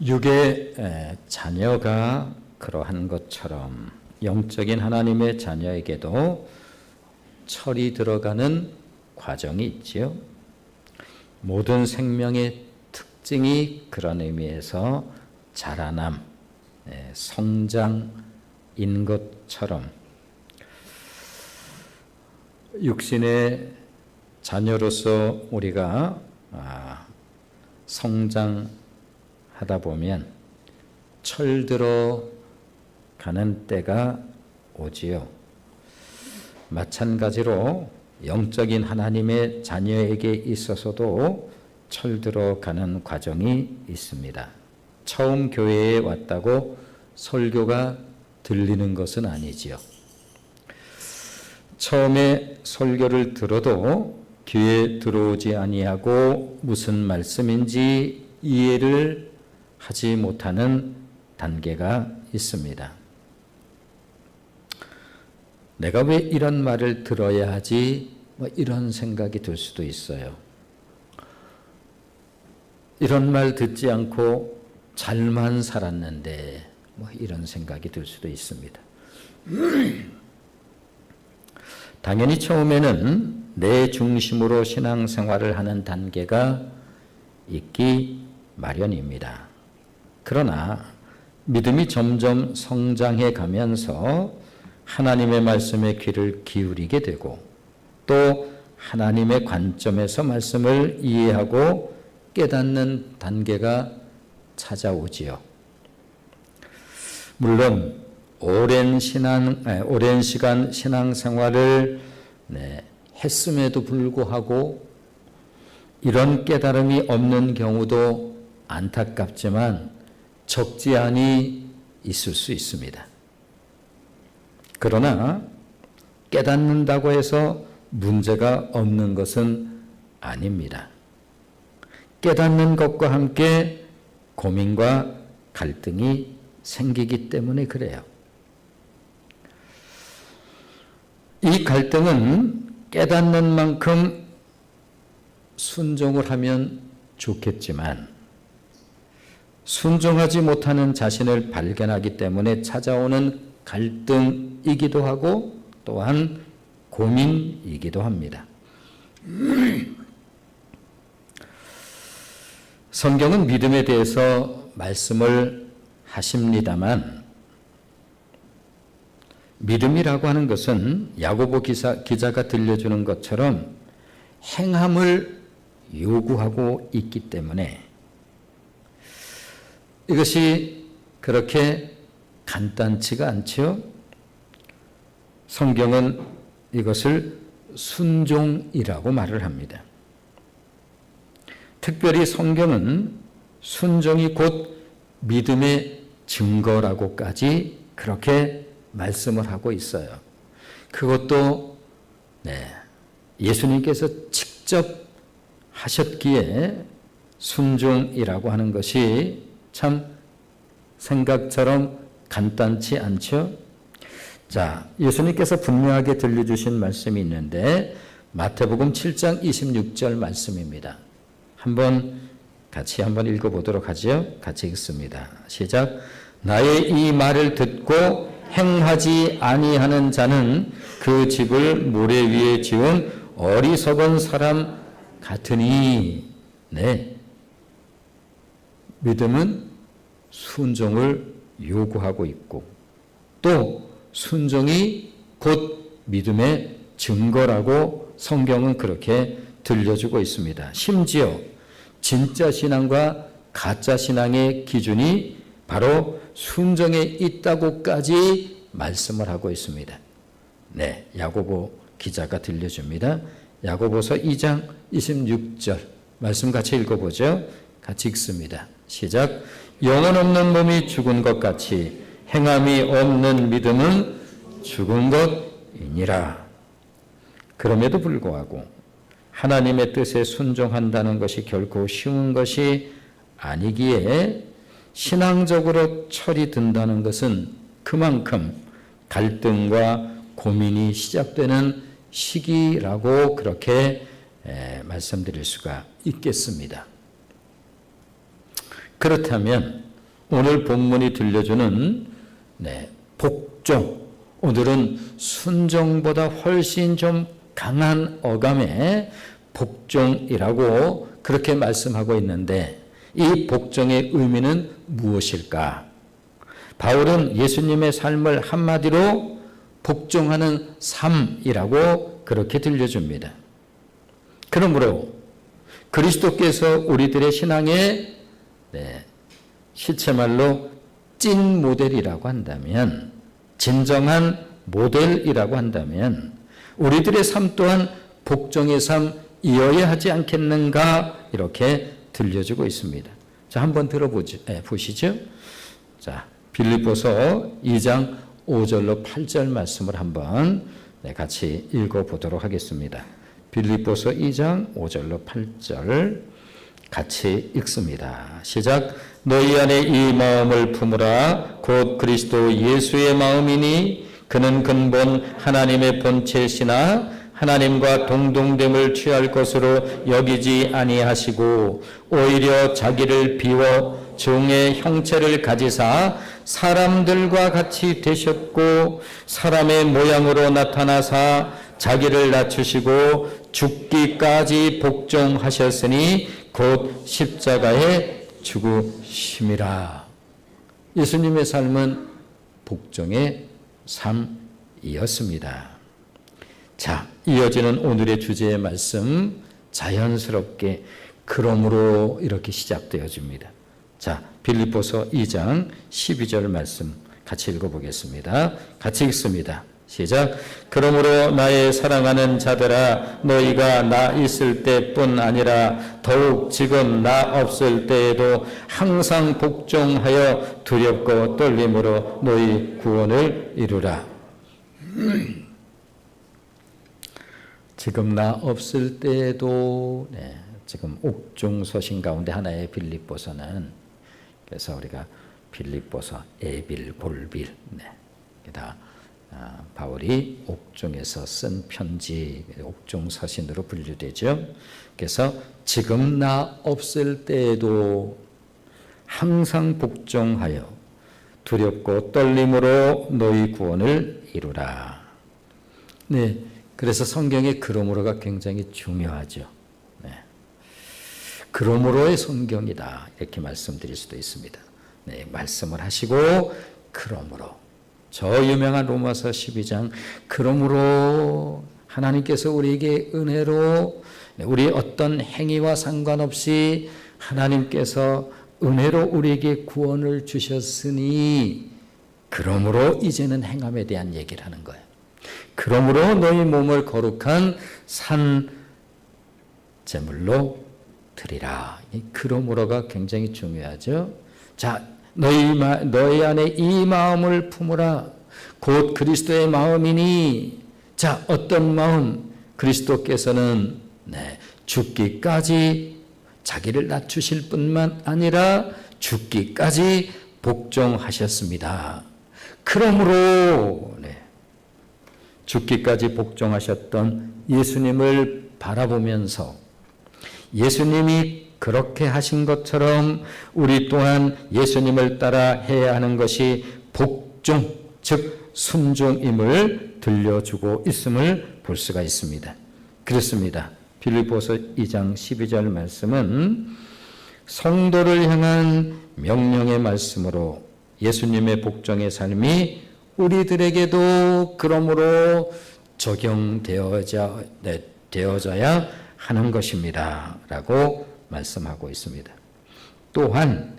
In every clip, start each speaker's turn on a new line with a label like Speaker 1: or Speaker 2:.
Speaker 1: 육의 자녀가 그러한 것처럼 영적인 하나님의 자녀에게도 철이 들어가는 과정이 있지요. 모든 생명의 특징이 그런 의미에서 자라남, 성장인 것처럼 육신의 자녀로서 우리가 성장하다 보면 철들어 가는 때가 오지요. 마찬가지로 영적인 하나님의 자녀에게 있어서도 철들어 가는 과정이 있습니다. 처음 교회에 왔다고 설교가 들리는 것은 아니지요. 처음에 설교를 들어도 귀에 들어오지 아니하고 무슨 말씀인지 이해를 하지 못하는 단계가 있습니다. 내가 왜 이런 말을 들어야 하지? 이런 생각이 들 수도 있어요. 이런 말 듣지 않고 잘만 살았는데 이런 생각이 들 수도 있습니다. 당연히 처음에는 내 중심으로 신앙생활을 하는 단계가 있기 마련입니다. 그러나 믿음이 점점 성장해 가면서 하나님의 말씀에 귀를 기울이게 되고 또 하나님의 관점에서 말씀을 이해하고 깨닫는 단계가 찾아오지요. 물론 오랜 시간 신앙생활을 했음에도 불구하고 이런 깨달음이 없는 경우도 안타깝지만 적지 않이 있을 수 있습니다. 그러나 깨닫는다고 해서 문제가 없는 것은 아닙니다. 깨닫는 것과 함께 고민과 갈등이 생기기 때문에 그래요. 이 갈등은 깨닫는 만큼 순종을 하면 좋겠지만 순종하지 못하는 자신을 발견하기 때문에 찾아오는 갈등이기도 하고 또한 고민이기도 합니다. 성경은 믿음에 대해서 말씀을 하십니다만 믿음이라고 하는 것은 야고보 기자가 들려주는 것처럼 행함을 요구하고 있기 때문에 이것이 그렇게 간단치가 않죠. 성경은 이것을 순종이라고 말을 합니다. 특별히 성경은 순종이 곧 믿음의 증거라고까지 그렇게 말씀을 하고 있어요. 그것도 예수님께서 직접 하셨기에 순종이라고 하는 것이 참 생각처럼 간단치 않죠? 자, 예수님께서 분명하게 들려주신 말씀이 있는데 마태복음 7장 26절 말씀입니다. 같이 한번 읽어보도록 하죠. 같이 읽습니다. 시작. 나의 이 말을 듣고 행하지 아니하는 자는 그 집을 모래 위에 지은 어리석은 사람 같으니. 믿음은 순종을 요구하고 있고 또 순종이 곧 믿음의 증거라고 성경은 그렇게 들려주고 있습니다. 심지어 진짜 신앙과 가짜 신앙의 기준이 바로 순종에 있다고까지 말씀을 하고 있습니다. 야고보 기자가 들려줍니다. 야고보서 2장 26절 말씀 같이 읽어보죠. 같이 읽습니다. 시작. 영혼 없는 몸이 죽은 것 같이 행함이 없는 믿음은 죽은 것이니라. 그럼에도 불구하고 하나님의 뜻에 순종한다는 것이 결코 쉬운 것이 아니기에 신앙적으로 철이 든다는 것은 그만큼 갈등과 고민이 시작되는 시기라고 그렇게 말씀드릴 수가 있겠습니다. 그렇다면 오늘 본문이 들려주는 복종, 오늘은 순종보다 훨씬 좀 강한 어감의 복종이라고 그렇게 말씀하고 있는데, 이 복종의 의미는 무엇일까? 바울은 예수님의 삶을 한마디로 복종하는 삶이라고 그렇게 들려줍니다. 그러므로 그리스도께서 우리들의 신앙의 실체말로 찐 모델이라고 한다면, 진정한 모델이라고 한다면 우리들의 삶 또한 복종의 삶이어야 하지 않겠는가, 이렇게 들려주고 있습니다. 자, 한번 보시죠. 자, 빌립보서 2장 5절로 8절 말씀을 한번 같이 읽어보도록 하겠습니다. 빌립보서 2장 5절로 8절 같이 읽습니다. 시작. 너희 안에 이 마음을 품으라. 곧 그리스도 예수의 마음이니 그는 근본 하나님의 본체시나 하나님과 동등됨을 취할 것으로 여기지 아니하시고 오히려 자기를 비워 종의 형체를 가지사 사람들과 같이 되셨고 사람의 모양으로 나타나사 자기를 낮추시고 죽기까지 복종하셨으니 곧 십자가에 죽으심이라. 예수님의 삶은 복종의 삶이었습니다. 자, 이어지는 오늘의 주제의 말씀, 자연스럽게 그러므로 이렇게 시작되어집니다. 자, 빌립보서 2장 12절 말씀 같이 읽어보겠습니다. 같이 읽습니다. 시작. 그러므로 나의 사랑하는 자들아, 너희가 나 있을 때뿐 아니라 더욱 지금 나 없을 때에도 항상 복종하여 두렵고 떨림으로 너희 구원을 이루라. 지금 나 없을 때에도, 지금 옥중서신 가운데 하나의 빌립보서는, 그래서 우리가 빌립보서, 에빌, 볼빌, 다 바울이 옥중에서 쓴 편지, 옥중서신으로 분류되죠. 그래서 지금 나 없을 때에도 항상 복종하여 두렵고 떨림으로 너희 구원을 이루라. 그래서 성경에 그러므로가 굉장히 중요하죠. 그러므로의 성경이다, 이렇게 말씀드릴 수도 있습니다. 말씀을 하시고 그러므로, 저 유명한 로마서 12장, 그러므로 하나님께서 우리에게 은혜로, 우리 어떤 행위와 상관없이 하나님께서 은혜로 우리에게 구원을 주셨으니 그러므로 이제는 행함에 대한 얘기를 하는 거예요. 그러므로 너희 몸을 거룩한 산 제물로 드리라. 이 그러므로가 굉장히 중요하죠. 자, 너희 안에 이 마음을 품으라. 곧 그리스도의 마음이니. 자, 어떤 마음? 그리스도께서는 죽기까지 자기를 낮추실 뿐만 아니라 죽기까지 복종하셨습니다. 그러므로 죽기까지 복종하셨던 예수님을 바라보면서 예수님이 그렇게 하신 것처럼 우리 또한 예수님을 따라 해야 하는 것이 복종, 즉 순종임을 들려주고 있음을 볼 수가 있습니다. 그렇습니다. 빌립보서 2장 12절 말씀은 성도를 향한 명령의 말씀으로 예수님의 복종의 삶이 우리들에게도 그러므로 적용되어져야 하는 것입니다. 라고 말씀하고 있습니다. 또한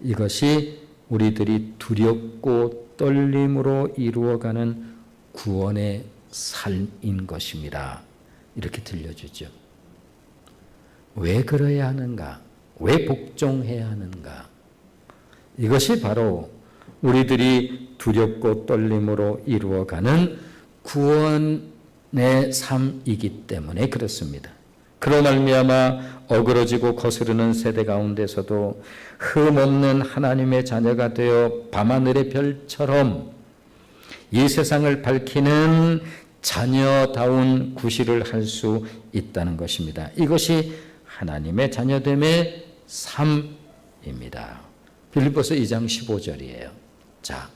Speaker 1: 이것이 우리들이 두렵고 떨림으로 이루어가는 구원의 삶인 것입니다. 이렇게 들려주죠. 왜 그래야 하는가? 왜 복종해야 하는가? 이것이 바로 우리들이 두렵고 떨림으로 이루어가는 구원의 삶이기 때문에 그렇습니다. 그로 말미암아 어그러지고 거스르는 세대 가운데서도 흠없는 하나님의 자녀가 되어 밤하늘의 별처럼 이 세상을 밝히는 자녀다운 구실을 할 수 있다는 것입니다. 이것이 하나님의 자녀됨의 삶입니다. 빌립보서 2장 15절이에요. 자,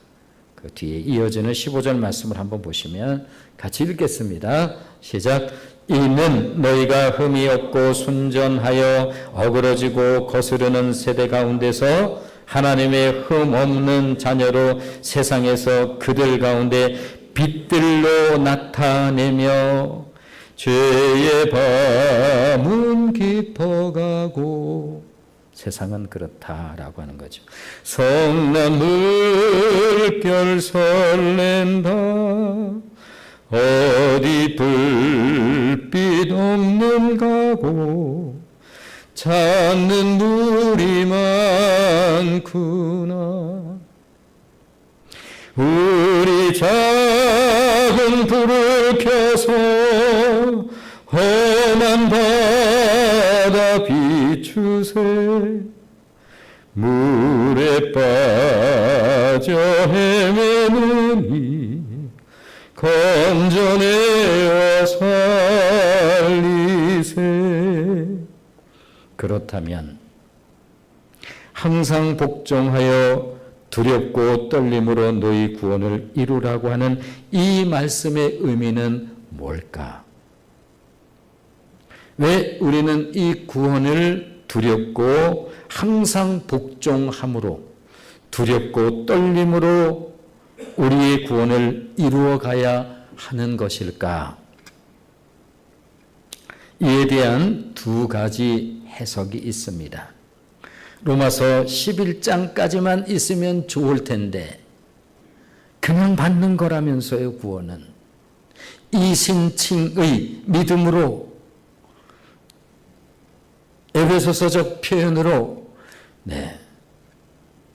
Speaker 1: 그 뒤에 이어지는 15절 말씀을 한번 보시면 같이 읽겠습니다. 시작. 이는 너희가 흠이 없고 순전하여 어그러지고 거스르는 세대 가운데서 하나님의 흠 없는 자녀로 세상에서 그들 가운데 빛들로 나타내며 죄의 밤은 깊어가고, 세상은 그렇다라고 하는 거죠. 성난 물결 설렌다, 어디 불빛 없는 가고, 찾는 물이 많구나. 우리 작은 불을 켜서 험한 바다 비추세. 물에 빠져 헤매느니 건져내어 살리세. 그렇다면 항상 복종하여 두렵고 떨림으로 너희 구원을 이루라고 하는 이 말씀의 의미는 뭘까? 왜 우리는 이 구원을 두렵고 항상 복종함으로, 두렵고 떨림으로 우리의 구원을 이루어 가야 하는 것일까? 이에 대한 두 가지 해석이 있습니다. 로마서 11장까지만 있으면 좋을 텐데, 그냥 받는 거라면서요, 구원은. 이신칭의 믿음으로, 에베소서적 표현으로,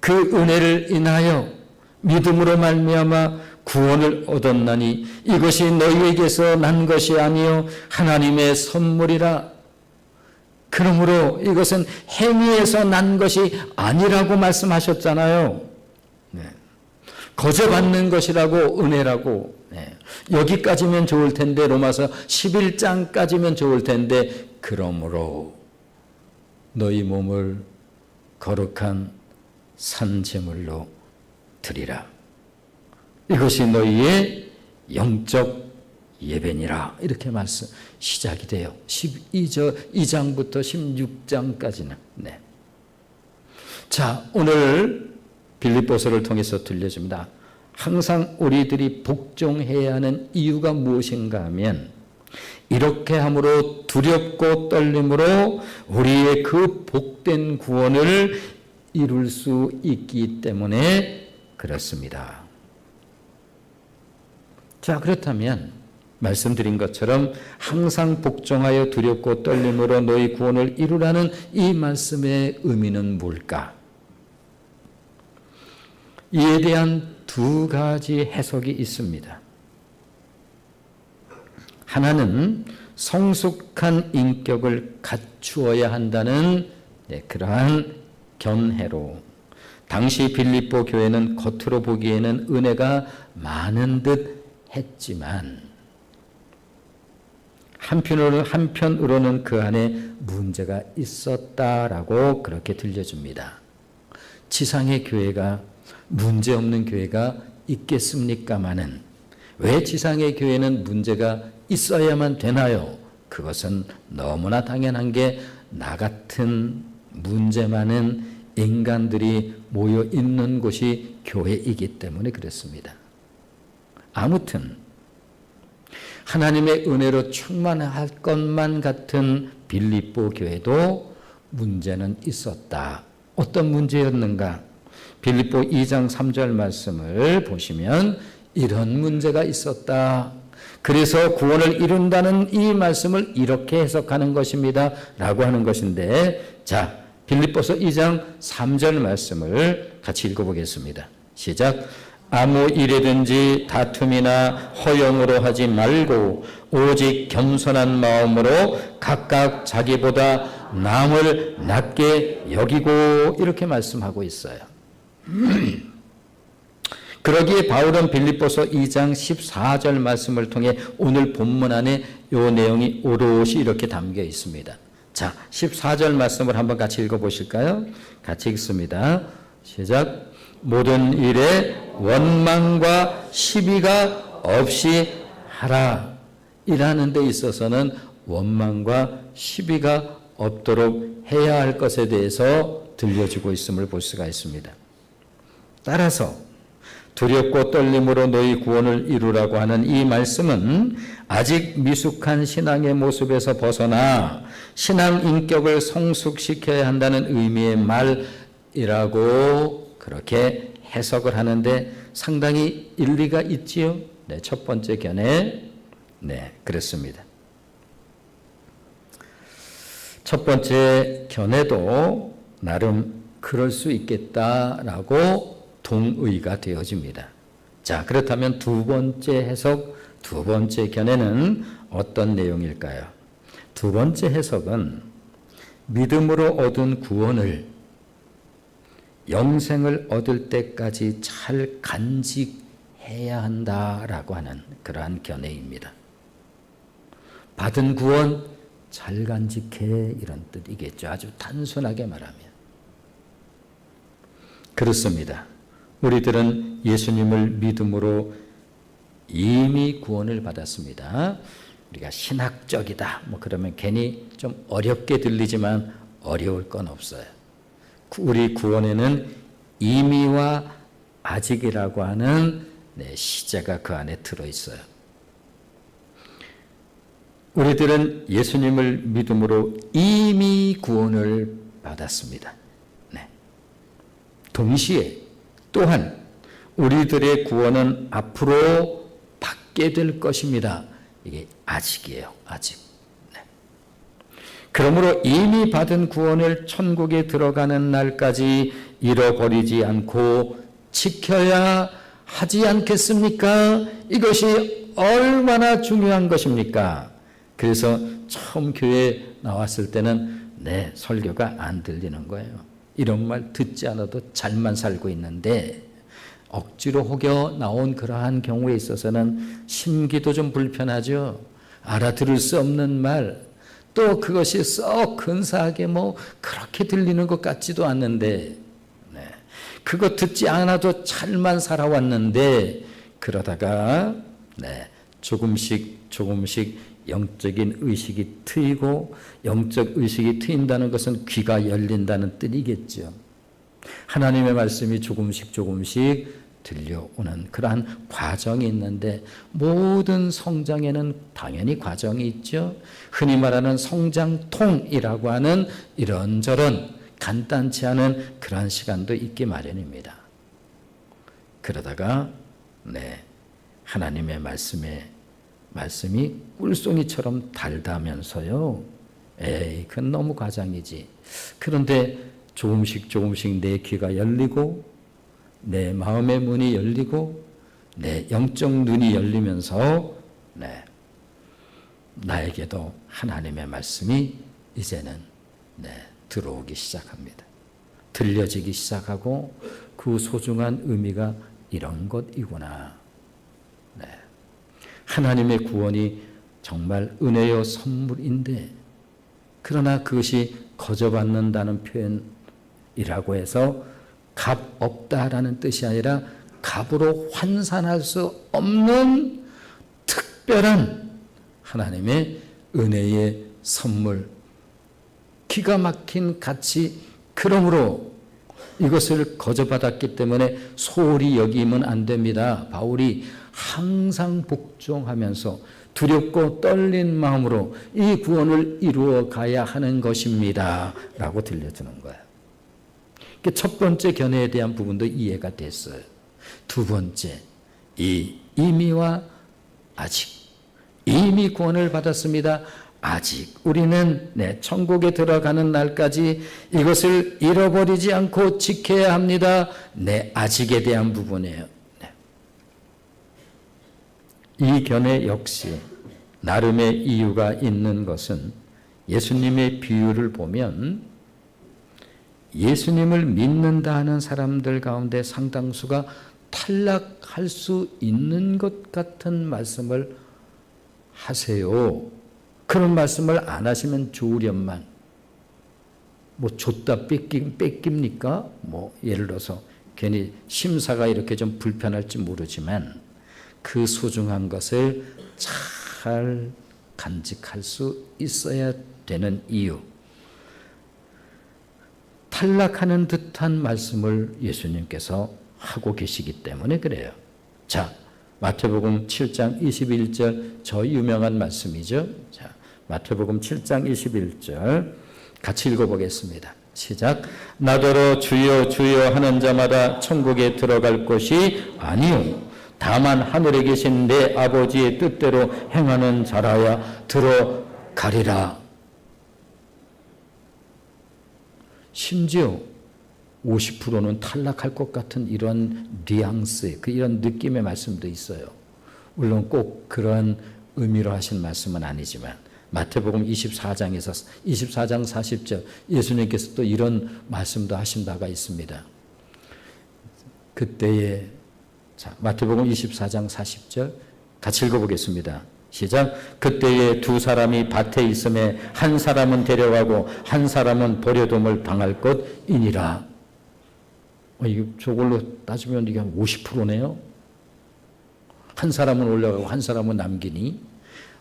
Speaker 1: 그 은혜를 인하여 믿음으로 말미암아 구원을 얻었나니 이것이 너희에게서 난 것이 아니요 하나님의 선물이라. 그러므로 이것은 행위에서 난 것이 아니라고 말씀하셨잖아요. 거저 받는 것이라고, 은혜라고. 여기까지면 좋을 텐데, 로마서 11장까지면 좋을 텐데, 그러므로 너희 몸을 거룩한 산제물로 드리라. 이것이 너희의 영적 예배니라. 이렇게 말씀 시작이 돼요. 2장부터 16장까지는. 자, 오늘 빌립보서를 통해서 들려줍니다. 항상 우리들이 복종해야 하는 이유가 무엇인가 하면, 이렇게 함으로 두렵고 떨림으로 우리의 그 복된 구원을 이룰 수 있기 때문에 그렇습니다. 자, 그렇다면 말씀드린 것처럼 항상 복종하여 두렵고 떨림으로 너희 구원을 이루라는 이 말씀의 의미는 뭘까? 이에 대한 두 가지 해석이 있습니다. 하나는 성숙한 인격을 갖추어야 한다는 그러한 견해로, 당시 빌립보 교회는 겉으로 보기에는 은혜가 많은 듯 했지만 한편으로는 그 안에 문제가 있었다라고 그렇게 들려줍니다. 지상의 교회가 문제없는 교회가 있겠습니까마는, 왜 지상의 교회는 문제가 있어야만 되나요? 그것은 너무나 당연한 게, 나 같은 문제 많은 인간들이 모여 있는 곳이 교회이기 때문에 그렇습니다. 아무튼 하나님의 은혜로 충만할 것만 같은 빌립보 교회도 문제는 있었다. 어떤 문제였는가? 빌립보 2장 3절 말씀을 보시면 이런 문제가 있었다. 그래서 구원을 이룬다는 이 말씀을 이렇게 해석하는 것입니다 라고 하는 것인데, 자, 빌립보서 2장 3절 말씀을 같이 읽어보겠습니다. 시작. 아무 일이든지 다툼이나 허영으로 하지 말고 오직 겸손한 마음으로 각각 자기보다 남을 낮게 여기고, 이렇게 말씀하고 있어요. 그러기에 바울은 빌립보서 2장 14절 말씀을 통해 오늘 본문 안에 이 내용이 오롯이 이렇게 담겨 있습니다. 자, 14절 말씀을 한번 같이 읽어보실까요? 같이 읽습니다. 시작. 모든 일에 원망과 시비가 없이 하라. 일하는 데 있어서는 원망과 시비가 없도록 해야 할 것에 대해서 들려주고 있음을 볼 수가 있습니다. 따라서 두렵고 떨림으로 너희 구원을 이루라고 하는 이 말씀은 아직 미숙한 신앙의 모습에서 벗어나 신앙 인격을 성숙시켜야 한다는 의미의 말이라고 그렇게 해석을 하는데 상당히 일리가 있지요. 네, 첫 번째 견해. 네, 그렇습니다. 첫 번째 견해도 나름 그럴 수 있겠다라고 동의가 되어집니다. 자, 그렇다면 두 번째 해석, 두 번째 견해는 어떤 내용일까요? 두 번째 해석은 믿음으로 얻은 구원을 영생을 얻을 때까지 잘 간직해야 한다라고 하는 그러한 견해입니다. 받은 구원 잘 간직해, 이런 뜻이겠죠. 아주 단순하게 말하면. 그렇습니다. 우리들은 예수님을 믿음으로 이미 구원을 받았습니다. 우리가 신학적이다 그러면 괜히 좀 어렵게 들리지만 어려울 건 없어요. 우리 구원에는 이미와 아직이라고 하는 시제가 그 안에 들어있어요. 우리들은 예수님을 믿음으로 이미 구원을 받았습니다. 네. 동시에 또한 우리들의 구원은 앞으로 받게 될 것입니다. 이게 아직이에요. 아직. 네. 그러므로 이미 받은 구원을 천국에 들어가는 날까지 잃어버리지 않고 지켜야 하지 않겠습니까? 이것이 얼마나 중요한 것입니까? 그래서 처음 교회에 나왔을 때는 내 설교가 안 들리는 거예요. 이런 말 듣지 않아도 잘만 살고 있는데 억지로 혹여 나온 그러한 경우에 있어서는 심기도 좀 불편하죠. 알아들을 수 없는 말, 또 그것이 썩 근사하게 그렇게 들리는 것 같지도 않는데, 그거 듣지 않아도 잘만 살아왔는데 그러다가 조금씩 영적인 의식이 트이고, 영적 의식이 트인다는 것은 귀가 열린다는 뜻이겠죠. 하나님의 말씀이 조금씩 들려오는 그러한 과정이 있는데, 모든 성장에는 당연히 과정이 있죠. 흔히 말하는 성장통이라고 하는 이런저런 간단치 않은 그러한 시간도 있기 마련입니다. 그러다가 하나님의 말씀이 꿀송이처럼 달다면서요. 그건 너무 과장이지. 그런데 조금씩 내 귀가 열리고, 내 마음의 문이 열리고, 내 영적 눈이 열리면서 나에게도 하나님의 말씀이 이제는 들어오기 시작합니다. 들려지기 시작하고, 그 소중한 의미가 이런 것이구나. 하나님의 구원이 정말 은혜요 선물인데, 그러나 그것이 거저받는다는 표현이라고 해서 값 없다라는 뜻이 아니라 값으로 환산할 수 없는 특별한 하나님의 은혜의 선물, 기가 막힌 가치. 그러므로 이것을 거저받았기 때문에 소홀히 여기면 안 됩니다. 바울이 항상 복종하면서 두렵고 떨린 마음으로 이 구원을 이루어 가야 하는 것입니다 라고 들려주는 거예요. 첫 번째 견해에 대한 부분도 이해가 됐어요. 두 번째, 이 이미와 아직. 이미 구원을 받았습니다. 아직 우리는 천국에 들어가는 날까지 이것을 잃어버리지 않고 지켜야 합니다. 아직에 대한 부분이에요. 이 견해 역시 나름의 이유가 있는 것은 예수님의 비유를 보면 예수님을 믿는다 하는 사람들 가운데 상당수가 탈락할 수 있는 것 같은 말씀을 하세요. 그런 말씀을 안 하시면 좋으련만. 뭐 줬다 뺏깁니까? 뭐 예를 들어서 괜히 심사가 이렇게 좀 불편할지 모르지만 그 소중한 것을 잘 간직할 수 있어야 되는 이유. 탈락하는 듯한 말씀을 예수님께서 하고 계시기 때문에 그래요. 자, 마태복음 7장 21절 저 유명한 말씀이죠. 자, 마태복음 7장 21절 같이 읽어보겠습니다. 시작. 나더러 주여 주여 하는 자마다 천국에 들어갈 것이 아니요 다만 하늘에 계신 내 아버지의 뜻대로 행하는 자라야 들어가리라. 심지어 50%는 탈락할 것 같은 이런 뉘앙스, 이런 느낌의 말씀도 있어요. 물론 꼭 그런 의미로 하신 말씀은 아니지만 마태복음 24장에서 24장 40절 예수님께서 또 이런 말씀도 하신 바가 있습니다. 그때에 자, 마태복음 24장 40절 같이 읽어보겠습니다. 시작. 그때에 두 사람이 밭에 있음에 한 사람은 데려가고 한 사람은 버려둠을 당할 것이니라. 이거 저걸로 따지면 이게 한 50%네요. 한 사람은 올라가고 한 사람은 남기니.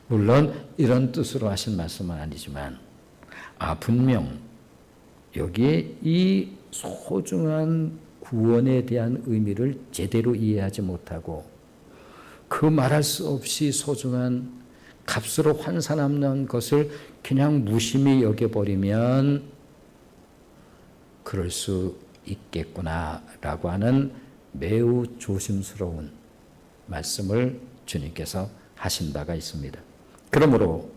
Speaker 1: 물론 이런 뜻으로 하신 말씀은 아니지만 분명 여기에 이 소중한 구원에 대한 의미를 제대로 이해하지 못하고 그 말할 수 없이 소중한 값으로 환산하는 것을 그냥 무심히 여겨버리면 그럴 수 있겠구나라고 하는 매우 조심스러운 말씀을 주님께서 하신 바가 있습니다. 그러므로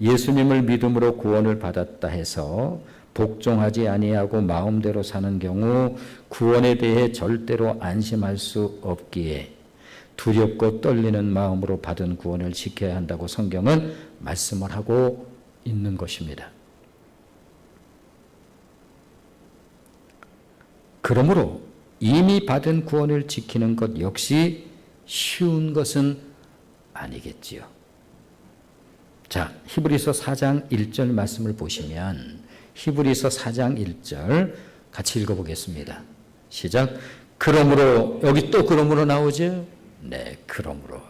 Speaker 1: 예수님을 믿음으로 구원을 받았다 해서 복종하지 아니하고 마음대로 사는 경우 구원에 대해 절대로 안심할 수 없기에 두렵고 떨리는 마음으로 받은 구원을 지켜야 한다고 성경은 말씀을 하고 있는 것입니다. 그러므로 이미 받은 구원을 지키는 것 역시 쉬운 것은 아니겠지요. 자, 히브리서 4장 1절 말씀을 보시면 히브리서 4장 1절 같이 읽어보겠습니다. 시작. 그러므로 여기 또 그러므로 나오죠? 네, 그러므로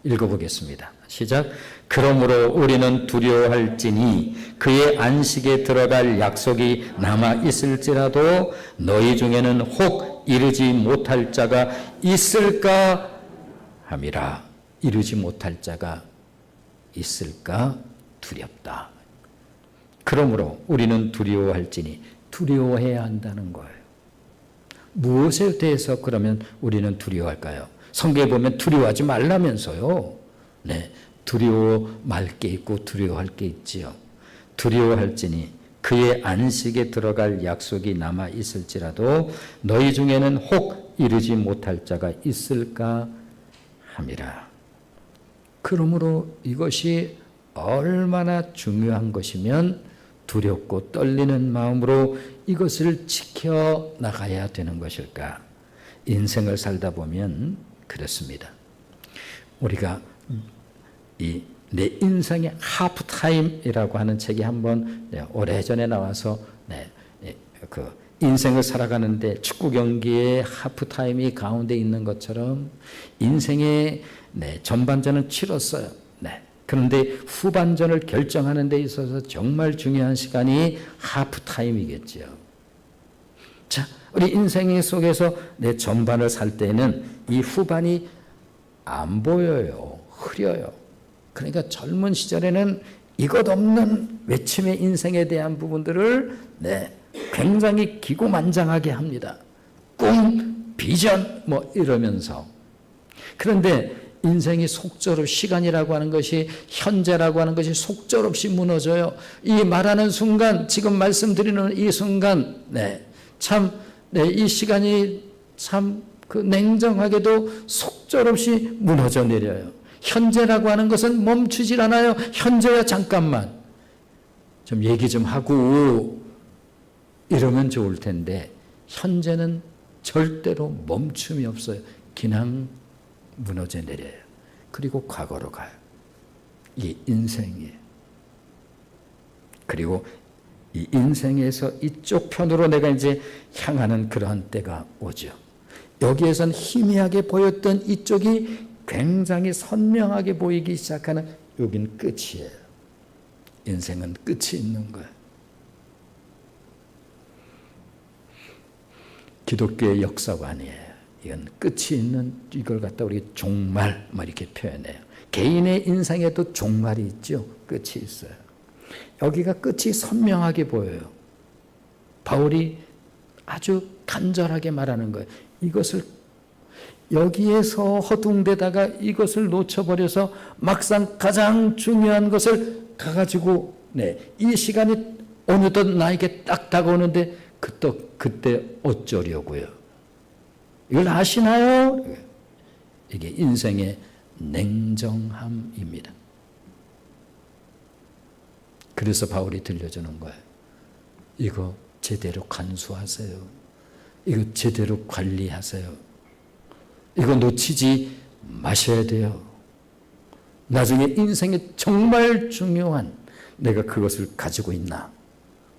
Speaker 1: 읽어보겠습니다. 시작. 그러므로 우리는 두려워할지니 그의 안식에 들어갈 약속이 남아 있을지라도 너희 중에는 혹 이르지 못할 자가 있을까 함이라. 이르지 못할 자가 있을까 두렵다. 그러므로 우리는 두려워할지니 두려워해야 한다는 거예요. 무엇에 대해서 그러면 우리는 두려워할까요? 성경에 보면 두려워하지 말라면서요. 네, 두려워 말 게 있고 두려워할 게 있지요. 두려워할지니 그의 안식에 들어갈 약속이 남아 있을지라도 너희 중에는 혹 이르지 못할 자가 있을까 함이라. 그러므로 이것이 얼마나 중요한 것이면 두렵고 떨리는 마음으로 이것을 지켜나가야 되는 것일까? 인생을 살다 보면 그렇습니다. 우리가 내 인생의 하프타임이라고 하는 책이 한번 오래전에 나와서 그 인생을 살아가는데 축구 경기의 하프타임이 가운데 있는 것처럼 인생의 전반전은 치렀어요. 그런데 후반전을 결정하는 데 있어서 정말 중요한 시간이 하프타임이겠죠. 자, 우리 인생 속에서 내 전반을 살 때는 이 후반이 안 보여요. 흐려요. 그러니까 젊은 시절에는 이것 없는 외침의 인생에 대한 부분들을 굉장히 기고만장하게 합니다. 꿈, 비전 뭐 이러면서. 그런데 인생이 속절없이 시간이라고 하는 것이 현재라고 하는 것이 속절없이 무너져요. 이 말하는 순간 지금 말씀드리는 이 순간 이 시간이 참 그 냉정하게도 속절없이 무너져 내려요. 현재라고 하는 것은 멈추질 않아요. 현재야 잠깐만 좀 얘기 좀 하고 이러면 좋을 텐데 현재는 절대로 멈춤이 없어요. 그냥 무너져 내려요. 그리고 과거로 가요. 이게 인생이에요. 그리고 이 인생에서 이쪽 편으로 내가 이제 향하는 그러한 때가 오죠. 여기에선 희미하게 보였던 이쪽이 굉장히 선명하게 보이기 시작하는, 여긴 끝이에요. 인생은 끝이 있는 거예요. 기독교의 역사관이에요. 이건 끝이 있는, 이걸 갖다 우리 종말 이렇게 표현해요. 개인의 인생에도 종말이 있죠. 끝이 있어요. 여기가 끝이 선명하게 보여요. 바울이 아주 간절하게 말하는 거예요. 이것을 여기에서 허둥대다가 이것을 놓쳐버려서 막상 가장 중요한 것을 가가지고 이 시간이 어느덧 나에게 딱 다가오는데 그때 어쩌려고요? 이걸 아시나요? 이게 인생의 냉정함입니다. 그래서 바울이 들려주는 거예요. 이거 제대로 간수하세요. 이거 제대로 관리하세요. 이거 놓치지 마셔야 돼요. 나중에 인생에 정말 중요한, 내가 그것을 가지고 있나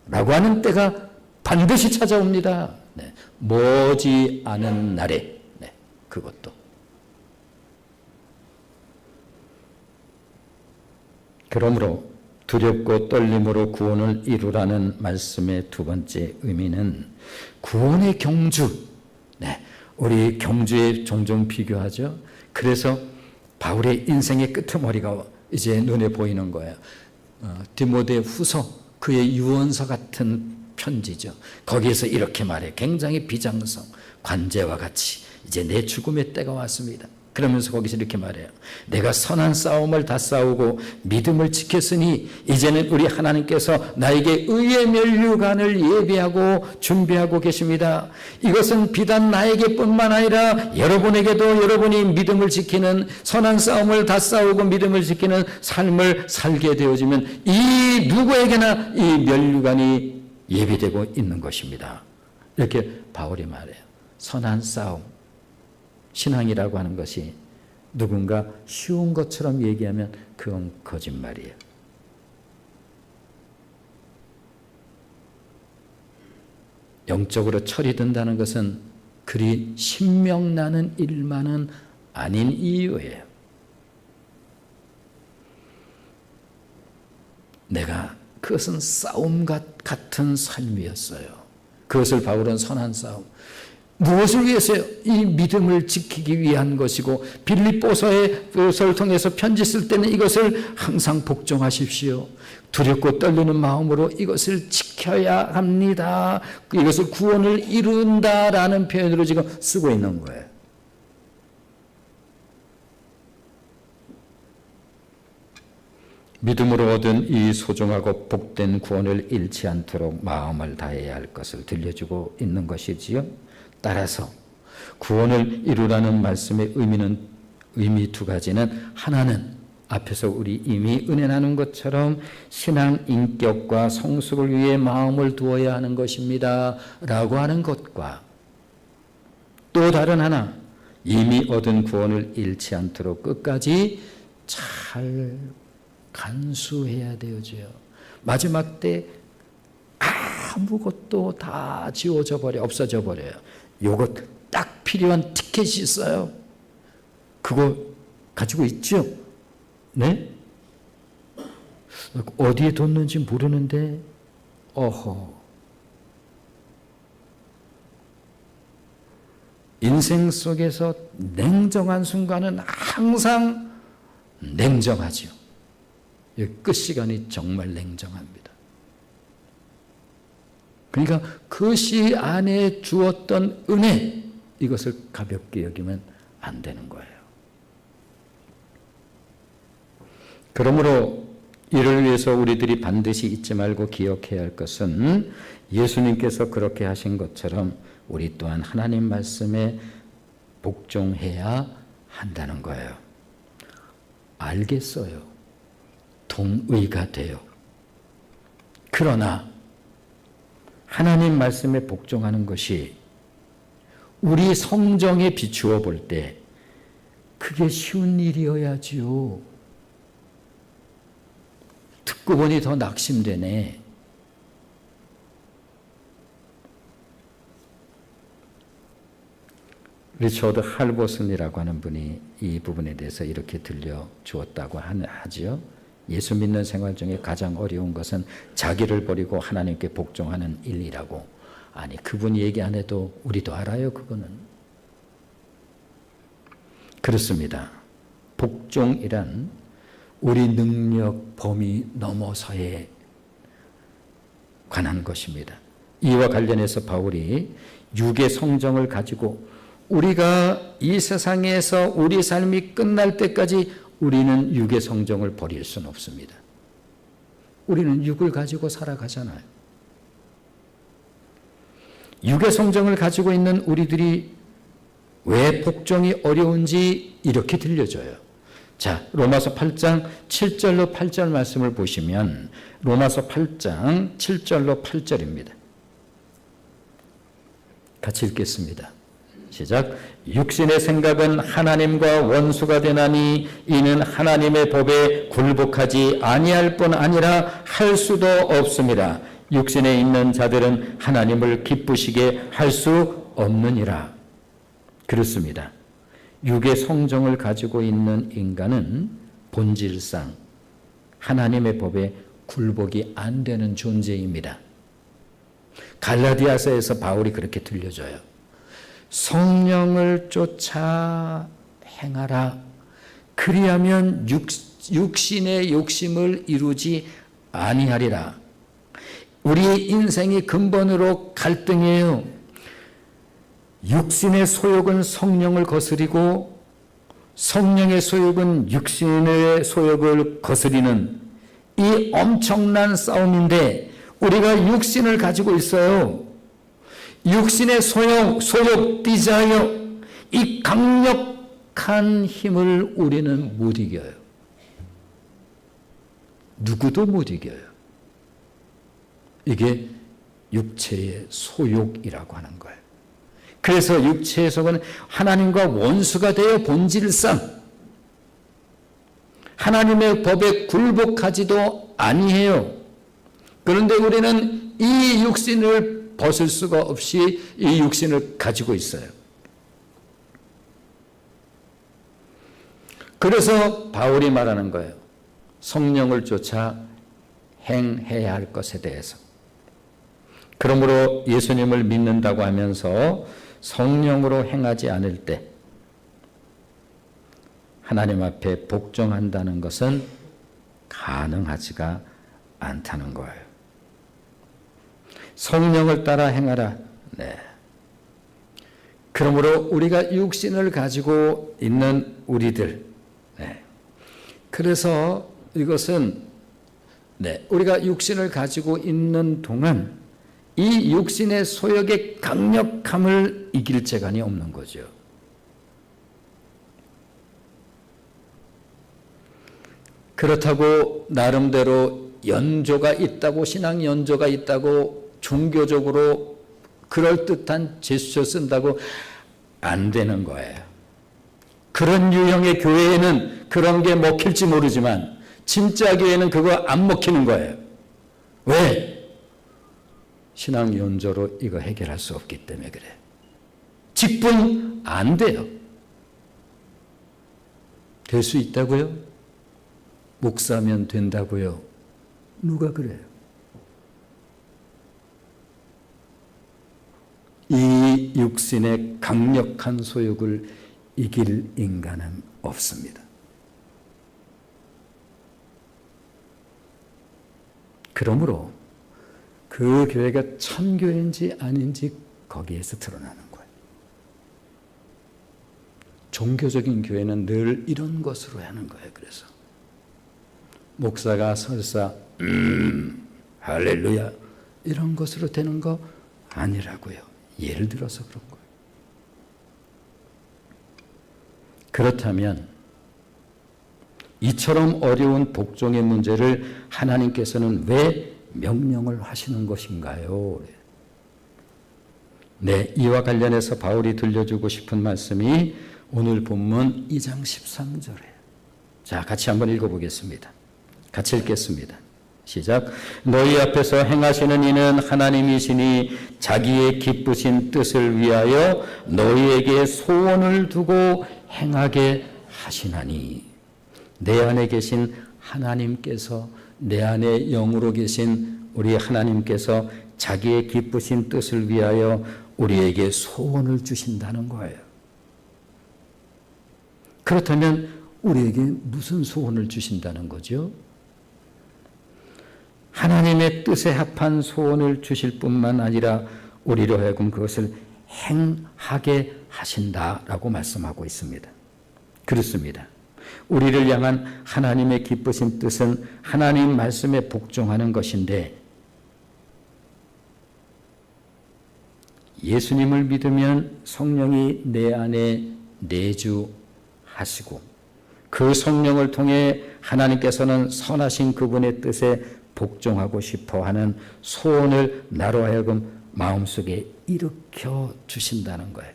Speaker 1: 라고 하는 때가 반드시 찾아옵니다. 머지 않은 날에 그것도. 그러므로 두렵고 떨림으로 구원을 이루라는 말씀의 두 번째 의미는 구원의 경주. 우리 경주에 종종 비교하죠. 그래서 바울의 인생의 끄트머리가 이제 눈에 보이는 거예요. 디모데 후서, 그의 유언서 같은 편지죠. 거기에서 이렇게 말해. 굉장히 비장성, 관제와 같이 이제 내 죽음의 때가 왔습니다. 그러면서 거기서 이렇게 말해요. 내가 선한 싸움을 다 싸우고 믿음을 지켰으니 이제는 우리 하나님께서 나에게 의의 면류관을 예비하고 준비하고 계십니다. 이것은 비단 나에게뿐만 아니라 여러분에게도 여러분이 믿음을 지키는, 선한 싸움을 다 싸우고 믿음을 지키는 삶을 살게 되어지면 이 누구에게나 이 면류관이 예비되고 있는 것입니다. 이렇게 바울이 말해요. 선한 싸움. 신앙이라고 하는 것이 누군가 쉬운 것처럼 얘기하면 그건 거짓말이에요. 영적으로 철이 든다는 것은 그리 신명나는 일만은 아닌 이유예요. 내가 그것은 싸움 같은 삶이었어요. 그것을 바울은 선한 싸움. 무엇을 위해서요? 이 믿음을 지키기 위한 것이고, 빌립보서를 통해서 편지 쓸 때는 이것을 항상 복종하십시오. 두렵고 떨리는 마음으로 이것을 지켜야 합니다. 이것을 구원을 이룬다라는 표현으로 지금 쓰고 있는 거예요. 믿음으로 얻은 이 소중하고 복된 구원을 잃지 않도록 마음을 다해야 할 것을 들려주고 있는 것이지요. 따라서 구원을 이루라는 말씀의 의미 두 가지는, 하나는 앞에서 우리 이미 은혜 나눈 것처럼 신앙 인격과 성숙을 위해 마음을 두어야 하는 것입니다 라고 하는 것과, 또 다른 하나, 이미 얻은 구원을 잃지 않도록 끝까지 잘 간수해야 되어져요. 마지막 때 아무것도 다 지워져 버려, 없어져 버려요. 요것 딱 필요한 티켓이 있어요. 그거 가지고 있죠? 네? 어디에 뒀는지 모르는데, 인생 속에서 냉정한 순간은 항상 냉정하죠. 끝 시간이 정말 냉정합니다. 그러니까 그 시 안에 주었던 은혜, 이것을 가볍게 여기면 안 되는 거예요. 그러므로 이를 위해서 우리들이 반드시 잊지 말고 기억해야 할 것은, 예수님께서 그렇게 하신 것처럼 우리 또한 하나님 말씀에 복종해야 한다는 거예요. 알겠어요. 동의가 돼요. 그러나 하나님 말씀에 복종하는 것이 우리 성정에 비추어 볼 때 그게 쉬운 일이어야지요. 듣고 보니 더 낙심되네. 리처드 할보슨이라고 하는 분이 이 부분에 대해서 이렇게 들려주었다고 하지요. 예수 믿는 생활 중에 가장 어려운 것은 자기를 버리고 하나님께 복종하는 일이라고. 아니, 그분이 얘기 안 해도 우리도 알아요. 그거는. 그렇습니다. 복종이란 우리 능력 범위 넘어서에 관한 것입니다. 이와 관련해서 바울이 육의 성정을 가지고 우리가 이 세상에서 우리 삶이 끝날 때까지 우리는 육의 성정을 버릴 수는 없습니다. 우리는 육을 가지고 살아가잖아요. 육의 성정을 가지고 있는 우리들이 왜 복종이 어려운지 이렇게 들려줘요. 자, 로마서 8장 7절로 8절 말씀을 보시면 로마서 8장 7절로 8절입니다. 같이 읽겠습니다. 시작. 육신의 생각은 하나님과 원수가 되나니 이는 하나님의 법에 굴복하지 아니할 뿐 아니라 할 수도 없습니다. 육신에 있는 자들은 하나님을 기쁘시게 할 수 없느니라. 그렇습니다. 육의 성정을 가지고 있는 인간은 본질상 하나님의 법에 굴복이 안 되는 존재입니다. 갈라디아서에서 바울이 그렇게 들려줘요. 성령을 쫓아 행하라. 그리하면 육신의 욕심을 이루지 아니하리라. 우리 인생이 근본으로 갈등이에요. 육신의 소욕은 성령을 거스리고 성령의 소욕은 육신의 소욕을 거스리는 이 엄청난 싸움인데 우리가 육신을 가지고 있어요. 육신의 소욕, 디자이어, 이 강력한 힘을 우리는 못 이겨요. 누구도 못 이겨요. 이게 육체의 소욕이라고 하는 거예요. 그래서 육체의 속은 하나님과 원수가 되어 본질상 하나님의 법에 굴복하지도 아니해요. 그런데 우리는 이 육신을 벗을 수가 없이 이 육신을 가지고 있어요. 그래서 바울이 말하는 거예요. 성령을 쫓아 행해야 할 것에 대해서. 그러므로 예수님을 믿는다고 하면서 성령으로 행하지 않을 때 하나님 앞에 복종한다는 것은 가능하지가 않다는 거예요. 성령을 따라 행하라. 네. 그러므로 우리가 육신을 가지고 있는 우리들. 네. 그래서 이것은 우리가 육신을 가지고 있는 동안 이 육신의 소욕의 강력함을 이길 재간이 없는 거죠. 그렇다고 나름대로 연조가 있다고, 신앙 연조가 있다고 종교적으로 그럴듯한 제스처 쓴다고 안 되는 거예요. 그런 유형의 교회에는 그런 게 먹힐지 모르지만 진짜 교회는 그거 안 먹히는 거예요. 왜? 신앙 연조로 이거 해결할 수 없기 때문에 그래. 직분 안 돼요. 될 수 있다고요? 목사면 된다고요? 누가 그래요? 이 육신의 강력한 소욕을 이길 인간은 없습니다. 그러므로 그 교회가 참교회인지 아닌지 거기에서 드러나는 거예요. 종교적인 교회는 늘 이런 것으로 하는 거예요. 그래서 목사가 설사 할렐루야 이런 것으로 되는 거 아니라고요. 예를 들어서 그런 거예요. 그렇다면 이처럼 어려운 복종의 문제를 하나님께서는 왜 명령을 하시는 것인가요? 네, 이와 관련해서 바울이 들려주고 싶은 말씀이 오늘 본문 2장 13절이에요. 자, 같이 한번 읽어보겠습니다. 같이 읽겠습니다. 시작. 너희 앞에서 행하시는 이는 하나님이시니 자기의 기쁘신 뜻을 위하여 너희에게 소원을 두고 행하게 하시나니. 내 안에 계신 하나님께서, 내 안에 영으로 계신 우리 하나님께서 자기의 기쁘신 뜻을 위하여 우리에게 소원을 주신다는 거예요. 그렇다면 우리에게 무슨 소원을 주신다는 거죠? 하나님의 뜻에 합한 소원을 주실 뿐만 아니라 우리로 하여금 그것을 행하게 하신다라고 말씀하고 있습니다. 그렇습니다. 우리를 향한 하나님의 기쁘신 뜻은 하나님 말씀에 복종하는 것인데, 예수님을 믿으면 성령이 내 안에 내주하시고 그 성령을 통해 하나님께서는 선하신 그분의 뜻에 복종하고 싶어하는 소원을 나로 하여금 마음속에 일으켜 주신다는 거예요.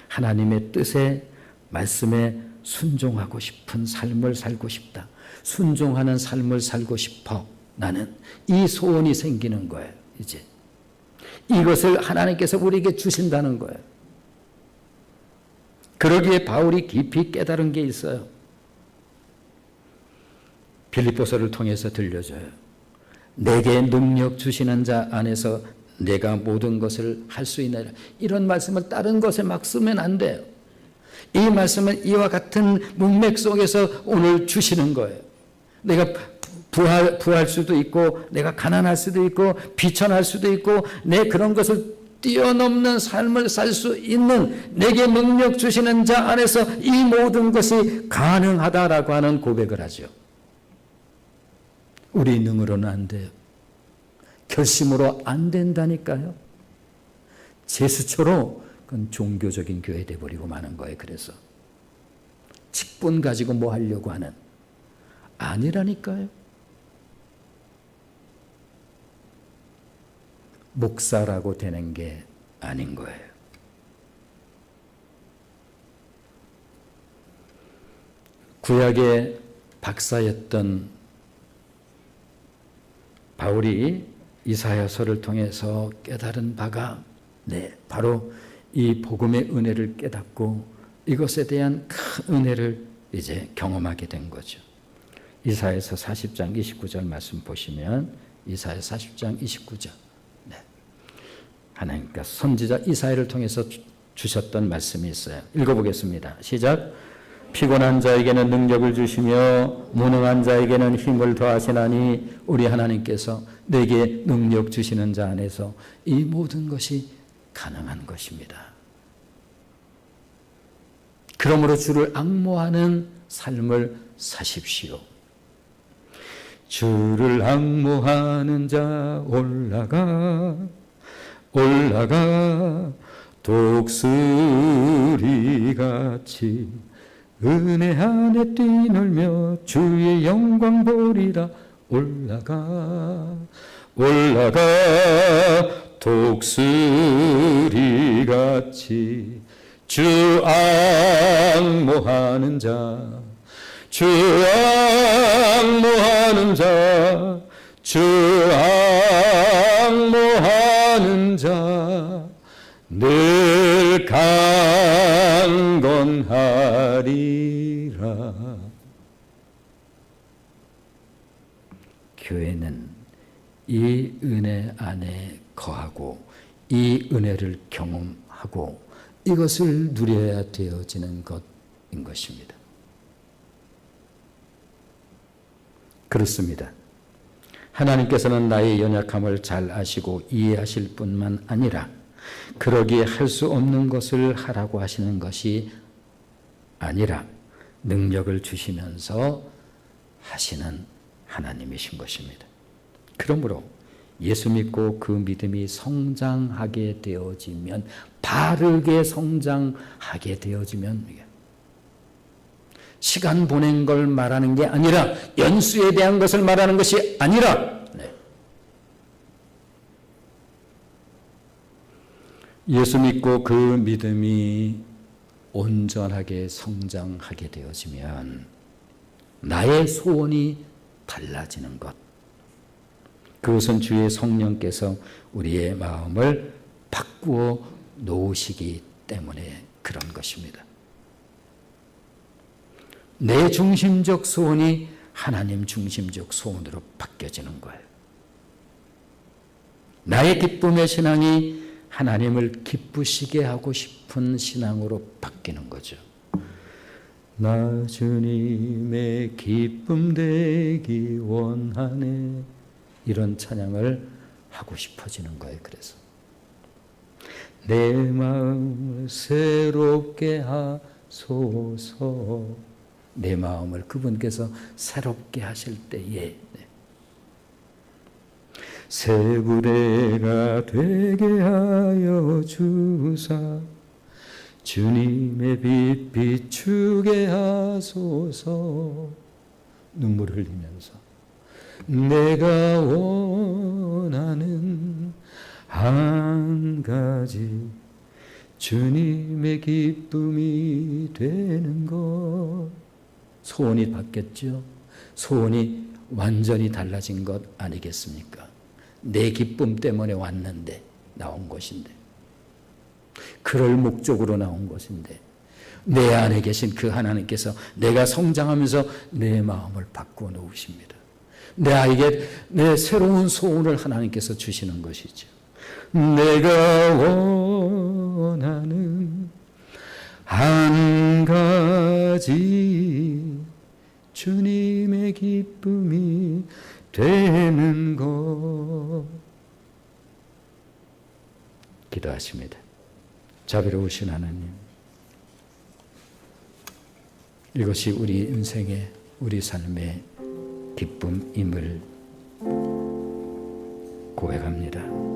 Speaker 1: 하나님의 뜻에, 말씀에 순종하고 싶은 삶을 살고 싶다. 순종하는 삶을 살고 싶어. 나는 이 소원이 생기는 거예요. 이제 이것을 하나님께서 우리에게 주신다는 거예요. 그러기에 바울이 깊이 깨달은 게 있어요. 빌립보서를 통해서 들려줘요. 내게 능력 주시는 자 안에서 내가 모든 것을 할 수 있느니라. 이런 말씀을 다른 것에 막 쓰면 안 돼요. 이 말씀은 이와 같은 문맥 속에서 오늘 주시는 거예요. 내가 부할 수도 있고, 내가 가난할 수도 있고, 비천할 수도 있고, 내 그런 것을 뛰어넘는 삶을 살 수 있는, 내게 능력 주시는 자 안에서 이 모든 것이 가능하다라고 하는 고백을 하죠. 우리 능으로는 안 돼요. 결심으로 안 된다니까요. 제스처로 그건 종교적인 교회 돼버리고 마는 거예요. 그래서 직분 가지고 뭐 하려고 하는, 아니라니까요. 목사라고 되는 게 아닌 거예요. 구약의 박사였던 바울이 이사야서를 통해서 깨달은 바가, 바로 이 복음의 은혜를 깨닫고 이것에 대한 큰 은혜를 이제 경험하게 된 거죠. 이사야서 40장 29절 말씀 보시면, 이사야 40장 29절. 하나님께서 선지자 이사야를 통해서 주셨던 말씀이 있어요. 읽어보겠습니다. 시작. 피곤한 자에게는 능력을 주시며 무능한 자에게는 힘을 더하시나니 우리 하나님께서 내게 능력 주시는 자 안에서 이 모든 것이 가능한 것입니다. 그러므로 주를 앙모하는 삶을 사십시오. 주를 앙모하는 자 올라가 독수리같이 은혜 안에 뛰놀며 주의 영광 보리라. 올라가 독수리같이 주 앙모하는 자, 주 앙모하는 자, 주 앙모하는 자 늘 강건하리라. 교회는 이 은혜 안에 거하고 이 은혜를 경험하고 이것을 누려야 되어지는 것인 것입니다. 그렇습니다. 하나님께서는 나의 연약함을 잘 아시고 이해하실 뿐만 아니라 그러기에 할 수 없는 것을 하라고 하시는 것이 아니라 능력을 주시면서 하시는 하나님이신 것입니다. 그러므로 예수 믿고 그 믿음이 성장하게 되어지면, 바르게 성장하게 되어지면, 시간 보낸 걸 말하는 게 아니라, 연수에 대한 것을 말하는 것이 아니라, 예수 믿고 그 믿음이 온전하게 성장하게 되어지면 나의 소원이 달라지는 것, 그것은 주의 성령께서 우리의 마음을 바꾸어 놓으시기 때문에 그런 것입니다. 내 중심적 소원이 하나님 중심적 소원으로 바뀌어지는 거예요. 나의 기쁨의 신앙이 하나님을 기쁘시게 하고 싶은 신앙으로 바뀌는 거죠. 나 주님의 기쁨 되기 원하네. 이런 찬양을 하고 싶어지는 거예요. 그래서 내 마음을 새롭게 하소서. 내 마음을 그분께서 새롭게 하실 때에 새 부대가 되게 하여 주사 주님의 빛 비추게 하소서. 눈물 흘리면서 내가 원하는 한 가지 주님의 기쁨이 되는 것. 소원이 바뀌었죠. 소원이 완전히 달라진 것 아니겠습니까? 내 기쁨 때문에 왔는데 나온 것인데, 그럴 목적으로 나온 것인데, 내 안에 계신 그 하나님께서 내가 성장하면서 내 마음을 바꾸어 놓으십니다. 내게 내 새로운 소원을 하나님께서 주시는 것이죠. 내가 원하는 한 가지 주님의 기쁨이 되는 것. 기도하십니다. 자비로우신 하나님, 이것이 우리 인생의, 우리 삶의 기쁨임을 고백합니다.